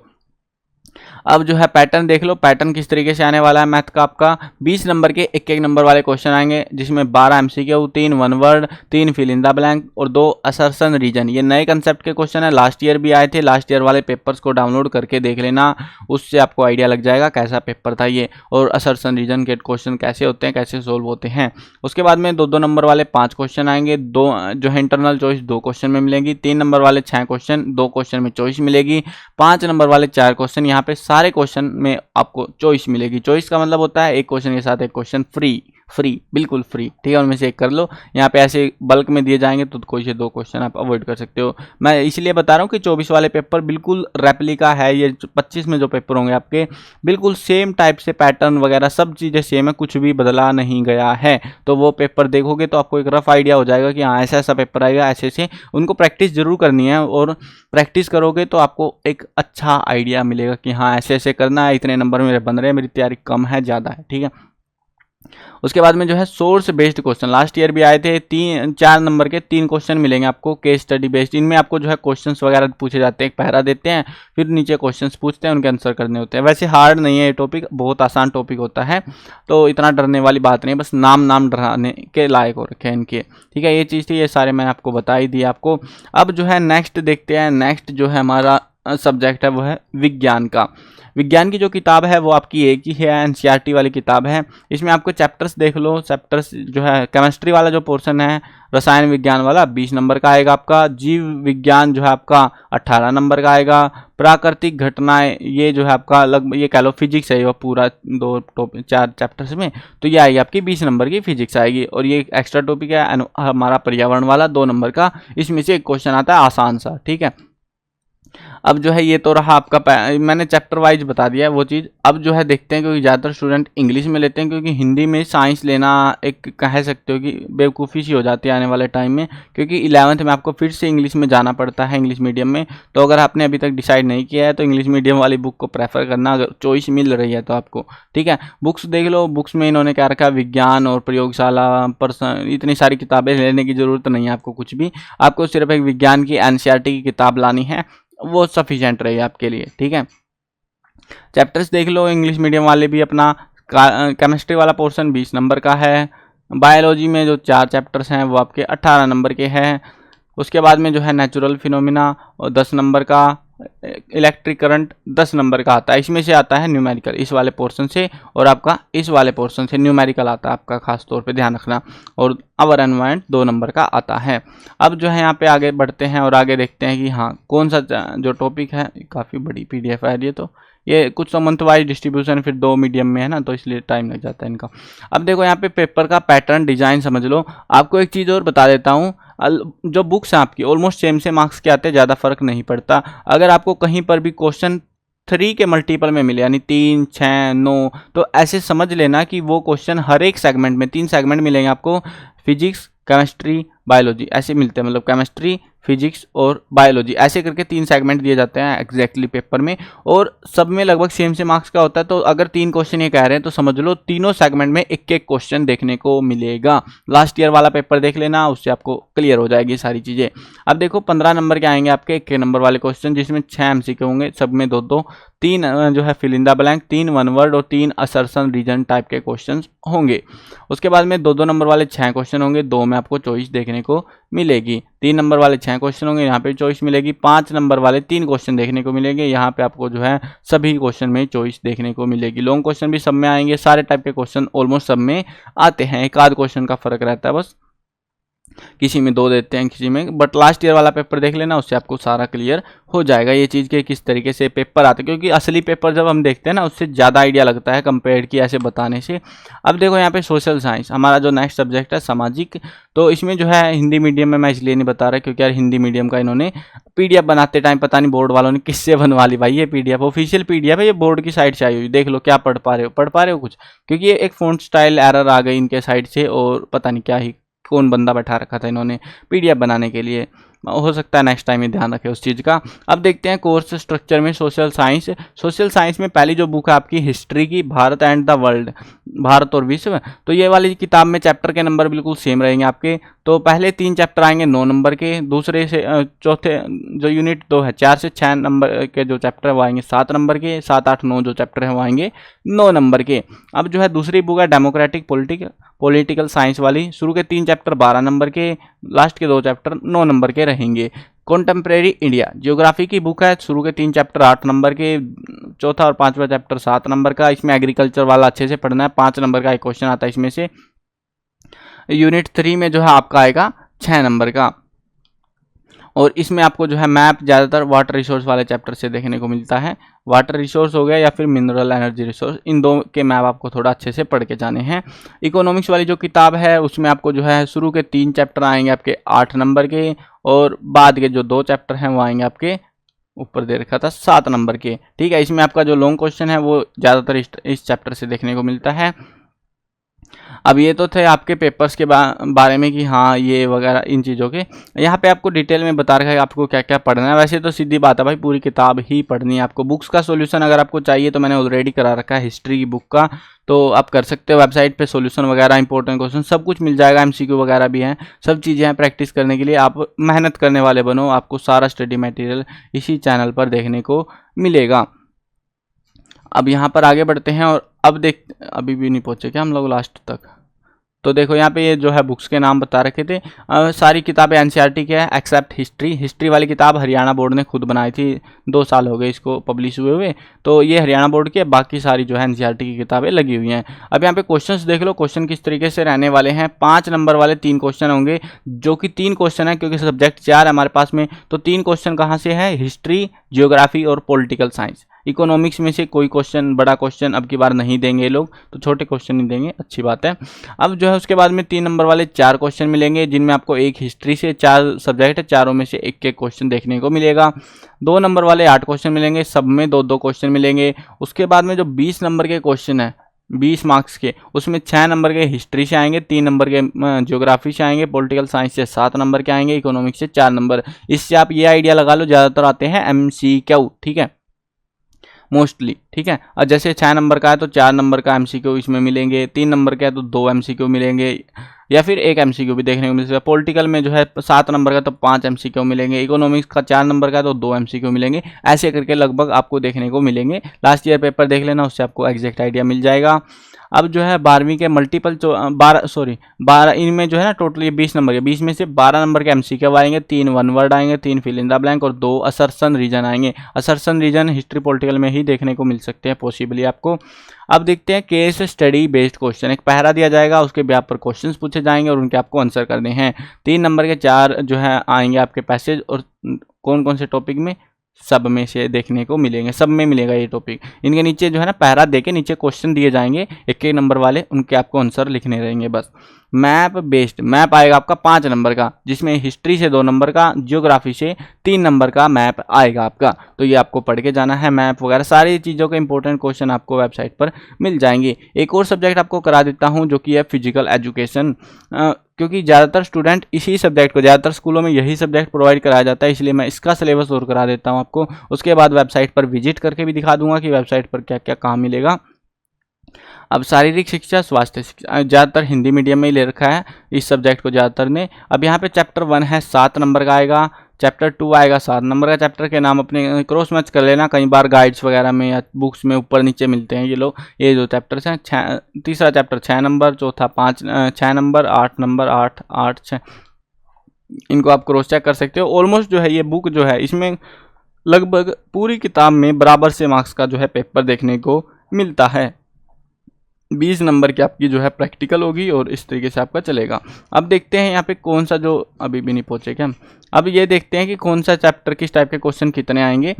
अब जो है पैटर्न देख लो, पैटर्न किस तरीके से आने वाला है मैथ का। आपका 20 नंबर के एक नंबर वाले क्वेश्चन आएंगे, जिसमें 12 MCQ, 3 one word, 3 fill in the blank और 2 असर्शन रीजन। ये नए कंसेप्ट के क्वेश्चन है, लास्ट ईयर भी आए थे। लास्ट ईयर वाले पेपर्स को डाउनलोड करके देख लेना, उससे आपको आइडिया लग जाएगा कैसा पेपर था ये, और असर्शन रीजन के क्वेश्चन कैसे होते हैं, कैसे सोल्व होते हैं। उसके बाद में 2 नंबर वाले 5 क्वेश्चन आएंगे, 2 जो है इंटरनल चॉइस 2 क्वेश्चन में मिलेगी। 3 नंबर वाले 6 क्वेश्चन, 2 क्वेश्चन में चॉइस मिलेगी। 5 नंबर वाले 4 क्वेश्चन, यहाँ पे सारे क्वेश्चन में आपको चॉइस मिलेगी। चॉइस का मतलब होता है एक क्वेश्चन के साथ एक क्वेश्चन फ्री, बिल्कुल फ्री, ठीक है। उनमें से एक कर लो। यहाँ पे ऐसे बल्क में दिए जाएंगे तो कोई से 2 क्वेश्चन आप अवॉइड कर सकते हो। मैं इसलिए बता रहा हूँ कि 24 वाले पेपर बिल्कुल रेप्लिका है, ये 25 में जो पेपर होंगे आपके बिल्कुल सेम टाइप से, पैटर्न वगैरह सब चीज़ें सेम है, कुछ भी बदला नहीं गया है। तो वो पेपर देखोगे तो आपको एक रफ आइडिया हो जाएगा कि हाँ ऐसा ऐसा पेपर आएगा, ऐसे ऐसे। उनको प्रैक्टिस जरूर करनी है, और प्रैक्टिस करोगे तो आपको एक अच्छा आइडिया मिलेगा कि हाँ ऐसे ऐसे करना है, इतने नंबर मेरे बन रहे हैं, मेरी तैयारी कम है ज़्यादा है, ठीक है। उसके बाद में जो है source based question last year भी आए थे, 4 नंबर के 3 क्वेश्चन मिलेंगे आपको केस स्टडी बेस्ड। इनमें आपको जो है क्वेश्चंस वगैरह पूछे जाते हैं, एक पहरा देते हैं, फिर नीचे क्वेश्चंस पूछते हैं, उनके आंसर करने होते हैं। वैसे हार्ड नहीं है ये टॉपिक, बहुत आसान टॉपिक होता है, तो इतना डरने वाली बात नहीं है, बस नाम डराने के लायक हो रखे हैं इनके, ठीक है। ये चीज़ थी, ये सारे मैंने आपको बता ही दिया आपको। अब जो है नेक्स्ट देखते हैं, नेक्स्ट जो है हमारा सब्जेक्ट है वो है विज्ञान का। विज्ञान की जो किताब है वो आपकी एक ही है, एनसीईआरटी वाली किताब है। इसमें आपको चैप्टर्स देख लो, चैप्टर्स जो है केमिस्ट्री वाला जो पोर्शन है, रसायन विज्ञान वाला 20 नंबर का आएगा आपका। जीव विज्ञान जो है आपका 18 नंबर का आएगा। प्राकृतिक घटनाएं ये जो है आपका लगभग ये कह लो फिजिक्स है, वो पूरा 4 चैप्टर्स में, तो ये आएगी आपकी 20 नंबर की फिजिक्स आएगी। और ये एक्स्ट्रा टॉपिक है हमारा पर्यावरण वाला 2 नंबर का, इसमें से एक क्वेश्चन आता है आसान सा, ठीक है। अब जो है ये तो रहा आपका मैंने चैप्टर वाइज बता दिया है वो चीज़। अब जो है देखते हैं, क्योंकि ज़्यादातर स्टूडेंट इंग्लिश में लेते हैं, क्योंकि हिंदी में साइंस लेना एक कह सकते हो कि बेवकूफ़ी सी हो जाती है आने वाले टाइम में, क्योंकि 11th में आपको फिर से इंग्लिश में जाना पड़ता है, इंग्लिश मीडियम में। तो अगर आपने अभी तक डिसाइड नहीं किया है तो इंग्लिश मीडियम वाली बुक को प्रेफर करना, अगर चॉइस मिल रही है तो आपको, ठीक है। बुक्स देख लो, बुक्स में इन्होंने क्या रखा है, विज्ञान और प्रयोगशाला पर्सन, इतनी सारी किताबें लेने की ज़रूरत नहीं है आपको कुछ भी। आपको सिर्फ एक विज्ञान की एनसीईआरटी की किताब लानी है, वो सफिशिएंट रही आपके लिए, ठीक है। चैप्टर्स देख लो, इंग्लिश मीडियम वाले भी अपना केमिस्ट्री वाला पोर्शन 20 नंबर का है। बायोलॉजी में जो 4 चैप्टर्स हैं वो आपके 18 नंबर के हैं। उसके बाद में जो है नेचुरल फिनोमिना और 10 नंबर का, इलेक्ट्रिक करंट 10 नंबर का आता है। इसमें से आता है न्यूमेरिकल इस वाले पोर्शन से, और आपका इस वाले पोर्शन से न्यूमेरिकल आता है आपका, खास तौर पे ध्यान रखना। और अवर एनवायरनमेंट 2 नंबर का आता है। अब जो है यहाँ पे आगे बढ़ते हैं और आगे देखते हैं कि हाँ कौन सा जो टॉपिक है, काफ़ी बड़ी PDF है ये कुछ तो मंथ वाइज डिस्ट्रीब्यूशन, फिर 2 मीडियम में है ना, तो इसलिए टाइम लग जाता है इनका। अब देखो यहाँ पे पेपर का पैटर्न डिजाइन समझ लो। आपको एक चीज़ और बता देता हूँ, जो बुक्स हैं आपकी ऑलमोस्ट सेम मार्क्स के आते हैं, ज़्यादा फर्क नहीं पड़ता। अगर आपको कहीं पर भी क्वेश्चन 3 के मल्टीपल में मिले, यानी 3, 6, 9, तो ऐसे समझ लेना कि वो क्वेश्चन हर एक सेगमेंट में 3 सेगमेंट मिलेंगे आपको, फिजिक्स, केमिस्ट्री, बायोलॉजी, ऐसे मिलते हैं। मतलब केमिस्ट्री, फिजिक्स और बायोलॉजी ऐसे करके 3 सेगमेंट दिए जाते हैं एग्जैक्टली पेपर में, और सब में लगभग सेम मार्क्स का होता है। तो अगर 3 क्वेश्चन ये कह रहे हैं तो समझ लो तीनों सेगमेंट में एक क्वेश्चन देखने को मिलेगा। लास्ट ईयर वाला पेपर देख लेना, उससे आपको क्लियर हो जाएगी सारी चीज़ें। अब देखो 15 नंबर के आएंगे आपके 1 नंबर वाले क्वेश्चन, जिसमें 6 MCQ होंगे, सब में 2-2, 3 जो है fill in the blank, 3 one word और 3 असर्शन रीजन टाइप के क्वेश्चन होंगे। उसके बाद में 2-2 नंबर वाले 6 क्वेश्चन होंगे, 2 में आपको चॉइस देखने को मिलेगी। 3 नंबर वाले 6 क्वेश्चन होंगे, यहाँ पे चॉइस मिलेगी। 5 नंबर वाले 3 क्वेश्चन देखने को मिलेंगे, यहाँ पे आपको जो है सभी क्वेश्चन में चॉइस देखने को मिलेगी। लॉन्ग क्वेश्चन भी सब में आएंगे, सारे टाइप के क्वेश्चन ऑलमोस्ट सब में आते हैं, एक आध क्वेश्चन का फर्क रहता है बस, किसी में 2 देते हैं किसी में। बट लास्ट ईयर वाला पेपर देख लेना, उससे आपको सारा क्लियर हो जाएगा ये चीज़ के किस तरीके से पेपर आते हैं, क्योंकि असली पेपर जब हम देखते हैं ना उससे ज़्यादा आइडिया लगता है कंपेयर की ऐसे बताने से। अब देखो यहाँ पे सोशल साइंस हमारा जो नेक्स्ट सब्जेक्ट है, सामाजिक, तो इसमें जो है हिंदी मीडियम में मैं इसलिए नहीं बता रहा क्योंकि यार हिंदी मीडियम का इन्होंने PDF बनाते टाइम पता नहीं बोर्ड वालों ने किससे बनवा ली भाई। ये PDF ऑफिशियल PDF है, ये बोर्ड की साइड से आई हुई, देख लो क्या पढ़ पा रहे हो कुछ, क्योंकि ये एक फ़ॉन्ट स्टाइल एरर आ गई इनके साइड से, और पता नहीं क्या ही कौन बंदा बैठा रखा था इन्होंने PDF बनाने के लिए। हो सकता है नेक्स्ट टाइम ही ध्यान रखें उस चीज़ का। अब देखते हैं कोर्स स्ट्रक्चर में सोशल साइंस में पहली जो बुक है आपकी हिस्ट्री की, Bharat and the world, Bharat और विश्व, तो ये वाली किताब में चैप्टर के नंबर बिल्कुल सेम रहेंगे आपके। तो पहले 3 चैप्टर आएंगे 9 नंबर के, दूसरे से चौथे जो यूनिट 2 है 4 से 6 नंबर के जो चैप्टर है वो आएंगे 7 नंबर के, 7, 8, 9 जो चैप्टर है वो आएंगे 9 नंबर के। अब जो है दूसरी बुक है डेमोक्रेटिक पॉलिटिकल साइंस वाली, शुरू के 3 चैप्टर 12 नंबर के, लास्ट के 2 चैप्टर 9 नंबर के रहेंगे। कॉन्टेम्प्रेरी इंडिया ज्योग्राफी की बुक है, शुरू के 3 चैप्टर 8 नंबर के, चौथा और 5वां चैप्टर 7 नंबर का। इसमें एग्रीकल्चर वाला अच्छे से पढ़ना है, 5 नंबर का एक क्वेश्चन आता है इसमें से। यूनिट 3 में जो है आपका आएगा 6 नंबर का, और इसमें आपको जो है मैप ज़्यादातर वाटर रिसोर्स वाले चैप्टर से देखने को मिलता है। वाटर रिसोर्स हो गया या फिर मिनरल एनर्जी रिसोर्स, इन 2 के मैप आपको थोड़ा अच्छे से पढ़ के जाने हैं। इकोनॉमिक्स वाली जो किताब है उसमें आपको जो है शुरू के 3 चैप्टर आएंगे आपके 8 नंबर के, और बाद के जो 2 चैप्टर हैं वो आएंगे आपके, ऊपर दे रखा था 7 नंबर के, ठीक है। इसमें आपका जो लॉन्ग क्वेश्चन है वो ज़्यादातर इस चैप्टर से देखने को मिलता है। अब ये तो थे आपके पेपर्स के बारे में कि हाँ ये वगैरह इन चीज़ों के, यहाँ पे आपको डिटेल में बता रखा है आपको क्या क्या पढ़ना है। वैसे तो सीधी बात है भाई, पूरी किताब ही पढ़नी है आपको। बुक्स का सॉल्यूशन अगर आपको चाहिए तो मैंने ऑलरेडी करा रखा है हिस्ट्री की बुक का, तो आप कर सकते हो। वेबसाइट पे सॉल्यूशन वगैरह, इंपॉर्टेंट क्वेश्चन सब कुछ मिल जाएगा, MCQ वगैरह भी हैं, सब चीज़ें हैं प्रैक्टिस करने के लिए। आप मेहनत करने वाले बनो, आपको सारा स्टडी मटेरियल इसी चैनल पर देखने को मिलेगा। अब यहाँ पर आगे बढ़ते हैं, और अब अभी भी नहीं पहुँचे क्या हम लोग लास्ट तक? तो देखो यहाँ पे ये जो है बुक्स के नाम बता रखे थे। सारी किताबें एनसीईआरटी के हैं एक्सेप्ट हिस्ट्री। हिस्ट्री वाली किताब हरियाणा बोर्ड ने खुद बनाई थी, 2 साल हो गए इसको पब्लिश हुए। तो ये हरियाणा बोर्ड की है, बाकी सारी जो है एनसीईआरटी की किताबें लगी हुई हैं। अब यहाँ पे क्वेश्चंस देख लो, क्वेश्चन किस तरीके से रहने वाले हैं। 5 नंबर वाले 3 क्वेश्चन होंगे, जो कि 3 क्वेश्चन है क्योंकि सब्जेक्ट 4 है हमारे पास में। तो 3 क्वेश्चन कहाँ से है, हिस्ट्री, जियोग्राफी और पॉलिटिकल साइंस। इकोनॉमिक्स में से कोई क्वेश्चन, बड़ा क्वेश्चन अब की बार नहीं देंगे लोग, तो छोटे क्वेश्चन ही देंगे, अच्छी बात है। अब जो है उसके बाद में 3 नंबर वाले 4 क्वेश्चन मिलेंगे, जिनमें आपको एक हिस्ट्री से 4 सब्जेक्ट है, चारों में से एक एक क्वेश्चन देखने को मिलेगा। 2 नंबर वाले 8 क्वेश्चन मिलेंगे, सब में 2-2 क्वेश्चन मिलेंगे। उसके बाद में जो 20 नंबर के क्वेश्चन है 20 मार्क्स के, उसमें 6 नंबर के हिस्ट्री से आएंगे, 3 नंबर के ज्योग्राफी से आएंगे, पॉलिटिकल साइंस से 7 नंबर के आएंगे, इकोनॉमिक्स से 4 नंबर। इससे आप ये आइडिया लगा लो ज़्यादातर आते हैं MCQ, ठीक है, मोस्टली, ठीक है। और जैसे 6 नंबर का है तो 4 नंबर का MCQ इसमें मिलेंगे, 3 नंबर का है तो 2 MCQ मिलेंगे, या फिर 1 MCQ भी देखने को मिल सकता है। पॉलिटिकल में जो है 7 नंबर का तो 5 MCQ मिलेंगे, इकोनॉमिक्स का 4 नंबर का तो 2 MCQ मिलेंगे। ऐसे करके लगभग आपको देखने को मिलेंगे। लास्ट ईयर पेपर देख लेना, उससे आपको एग्जैक्ट आइडिया मिल जाएगा। अब जो है 12वीं के मल्टीपल 12 इनमें जो है ना टोटल ये 20 नंबर के, 20 में से 12 नंबर के MCQ आएंगे, 3 वन वर्ड आएंगे, 3 फिल इन द ब्लैंक और 2 असर्शन रीजन आएंगे। असर्शन रीजन हिस्ट्री पॉलिटिकल में ही देखने को मिल सकते हैं पॉसिबली आपको। अब देखते हैं केस स्टडी बेस्ड क्वेश्चन। एक पहरा दिया जाएगा, उसके ब्याह पर क्वेश्चंस पूछे जाएंगे और उनके आपको आंसर करने हैं। 3 नंबर के 4 जो है आएंगे आपके पैसेज, और कौन कौन से टॉपिक में, सब में से देखने को मिलेंगे, सब में मिलेगा ये टॉपिक। इनके नीचे जो है ना पहरा देके नीचे क्वेश्चन दिए जाएंगे, एक एक नंबर वाले, उनके आपको आंसर लिखने रहेंगे बस। मैप बेस्ड, मैप आएगा आपका 5 नंबर का, जिसमें हिस्ट्री से 2 नंबर का, जियोग्राफी से 3 नंबर का मैप आएगा आपका। तो ये आपको पढ़ के जाना है, मैप वगैरह सारी चीज़ों के इंपॉर्टेंट क्वेश्चन आपको वेबसाइट पर मिल जाएंगे। एक और सब्जेक्ट आपको करा देता हूँ जो कि है फिजिकल एजुकेशन, क्योंकि ज़्यादातर स्टूडेंट इसी सब्जेक्ट को, ज़्यादातर स्कूलों में यही सब्जेक्ट प्रोवाइड कराया जाता है, इसलिए मैं इसका सिलेबस और करा देता हूँ आपको। उसके बाद वेबसाइट पर विजिट करके भी दिखा दूंगा कि वेबसाइट पर क्या क्या काम मिलेगा। अब शारीरिक शिक्षा, स्वास्थ्य शिक्षा ज़्यादातर हिंदी मीडियम में ही ले रखा है इस सब्जेक्ट को ज़्यादातर ने। अब यहाँ पे चैप्टर 1 है 7 नंबर का आएगा, चैप्टर 2 आएगा 7 नंबर का। चैप्टर के नाम अपने क्रॉस मैच कर लेना, कई बार गाइड्स वगैरह में या बुक्स में ऊपर नीचे मिलते हैं ये जो चैप्टर्स हैं। तीसरा चैप्टर 6 नंबर, चौथा 6 नंबर, 8 नंबर, 8 8 6, इनको आप क्रॉस चेक कर सकते हो। ऑलमोस्ट जो है ये बुक जो है इसमें लगभग पूरी किताब में बराबर से मार्क्स का जो है पेपर देखने को मिलता है। 20 नंबर की आपकी जो है प्रैक्टिकल होगी और इस तरीके से आपका चलेगा। अब देखते हैं यहाँ पे कौन सा, जो अभी भी नहीं पहुँचे क्या, अब ये देखते हैं कि कौन सा चैप्टर किस टाइप के क्वेश्चन कितने आएंगे।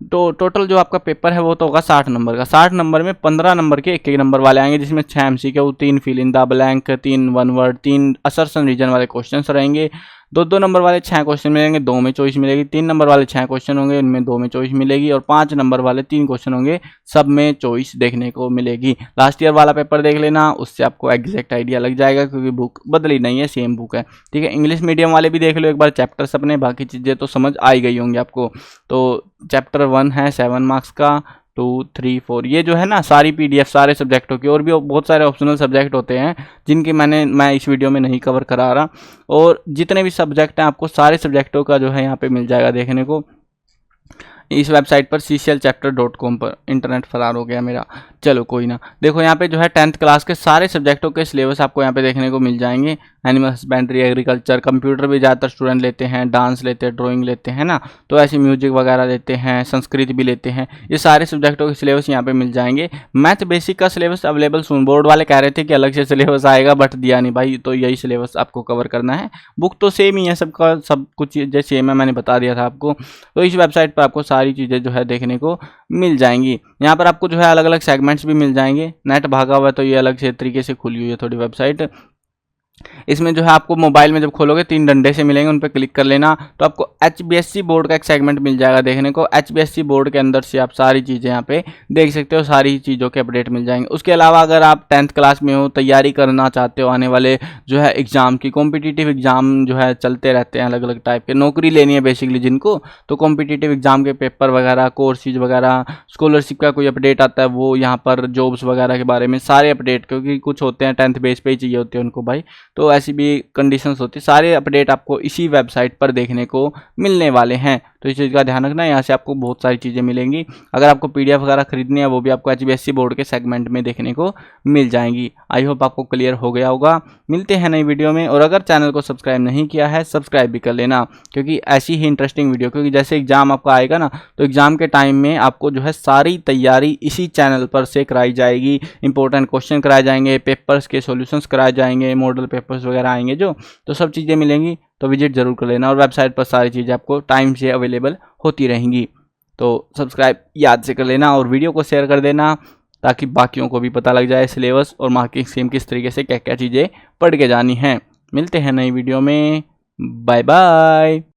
तो टोटल जो आपका पेपर है वो तो होगा 60 नंबर का। 60 नंबर में 15 नंबर के एक नंबर वाले आएंगे, जिसमें 6 MCQ, 3 fill in the blank, 3 one word, 3 assertion reason वाले क्वेश्चन रहेंगे। 2-2 नंबर वाले 6 क्वेश्चन मिलेंगे, 2 में चॉइस मिलेगी। 3 नंबर वाले 6 क्वेश्चन होंगे, उनमें 2 में चॉइस मिलेगी। और 5 नंबर वाले 3 क्वेश्चन होंगे, सब में चॉइस देखने को मिलेगी। लास्ट ईयर वाला पेपर देख लेना, उससे आपको एग्जैक्ट आइडिया लग जाएगा, क्योंकि बुक बदली नहीं है, सेम बुक है, ठीक है। इंग्लिश मीडियम वाले भी देख लो एक बार चैप्टर्स अपने, बाकी चीज़ें तो समझ आई गई होंगी आपको। तो चैप्टर 1 है 7 मार्क्स का, 2 3 4, ये जो है ना सारी PDF सारे सब्जेक्टों की, और भी बहुत सारे ऑप्शनल सब्जेक्ट होते हैं जिनकी मैं इस वीडियो में नहीं कवर करा रहा। और जितने भी सब्जेक्ट हैं आपको सारे सब्जेक्टों का जो है यहाँ पे मिल जाएगा देखने को इस वेबसाइट पर cclchapter.com पर। इंटरनेट फरार हो गया मेरा, चलो कोई ना। देखो यहाँ पे जो है 10th क्लास के सारे सब्जेक्टों के सिलेबस आपको यहाँ पे देखने को मिल जाएंगे। एनिमल हस्बेंड्री, एग्रीकल्चर, कंप्यूटर भी ज़्यादातर स्टूडेंट लेते हैं, डांस लेते हैं, ड्राइंग लेते हैं ना, तो ऐसे म्यूजिक वगैरह लेते हैं, संस्कृत भी लेते हैं। ये सारे सब्जेक्टों के सिलेबस यहाँ पे मिल जाएंगे। मैथ बेसिक का सिलेबस अवेलेबल सुन, बोर्ड वाले कह रहे थे कि अलग से सिलेबस आएगा, बट दिया नहीं भाई, तो यही सिलेबस आपको कवर करना है। बुक तो सेम ही है सबका, सब कुछ जैसे सेम है, मैंने बता दिया था आपको। तो इस वेबसाइट पर आपको सारी चीज़ें जो है देखने को मिल जाएंगी। यहाँ पर आपको जो है अलग अलग सेगमेंट्स भी मिल जाएंगे। नेट भागा हुआ है तो ये अलग से तरीके से खुली हुई है थोड़ी वेबसाइट। इसमें जो है आपको मोबाइल में जब खोलोगे 3 डंडे से मिलेंगे, उन पर क्लिक कर लेना तो आपको HBSC बोर्ड का एक सेगमेंट मिल जाएगा देखने को। HBSC बोर्ड के अंदर से आप सारी चीज़ें यहाँ पे देख सकते हो, सारी चीज़ों के अपडेट मिल जाएंगे। उसके अलावा अगर आप 10th क्लास में हो, तैयारी करना चाहते हो आने वाले जो है एग्ज़ाम की, कॉम्पिटिटिव एग्ज़ाम जो है चलते रहते हैं अलग अलग टाइप के, नौकरी लेनी है बेसिकली जिनको, तो कॉम्पिटिटिव एग्ज़ाम के पेपर वगैरह, कोर्सेज वगैरह, स्कॉलरशिप का कोई अपडेट आता है वो यहाँ पर, जॉब्स वगैरह के बारे में सारे अपडेट, क्योंकि कुछ होते हैं 10th बेस पे ही चाहिए होते हैं उनको भाई, तो ऐसी भी कंडीशंस होती है। सारे अपडेट आपको इसी वेबसाइट पर देखने को मिलने वाले हैं, तो इस चीज़ का ध्यान रखना। यहाँ से आपको बहुत सारी चीज़ें मिलेंगी। अगर आपको पीडीएफ वगैरह खरीदनी है वो भी आपको एचबीएससी बोर्ड के सेगमेंट में देखने को मिल जाएंगी। आई होप आपको क्लियर हो गया होगा। मिलते हैं नई वीडियो में, और अगर चैनल को सब्सक्राइब नहीं किया है सब्सक्राइब भी कर लेना, क्योंकि ऐसी ही इंटरेस्टिंग वीडियो, क्योंकि जैसे एग्जाम आपका आएगा ना, तो एग्जाम के टाइम में आपको जो है सारी तैयारी इसी चैनल पर से कराई जाएगी। इंपॉर्टेंट क्वेश्चन कराए जाएंगे, पेपर्स के सॉल्यूशंस कराए जाएंगे, मॉडल पेपर्स वगैरह आएंगे जो, तो सब चीज़ें मिलेंगी। तो विजिट जरूर कर लेना, और वेबसाइट पर सारी चीज़ें आपको टाइम से अवेलेबल होती रहेंगी। तो सब्सक्राइब याद से कर लेना, और वीडियो को शेयर कर देना, ताकि बाकियों को भी पता लग जाए सिलेबस और मार्किंग स्कीम किस तरीके से क्या क्या चीज़ें पढ़ के जानी हैं। मिलते हैं नई वीडियो में, बाय बाय।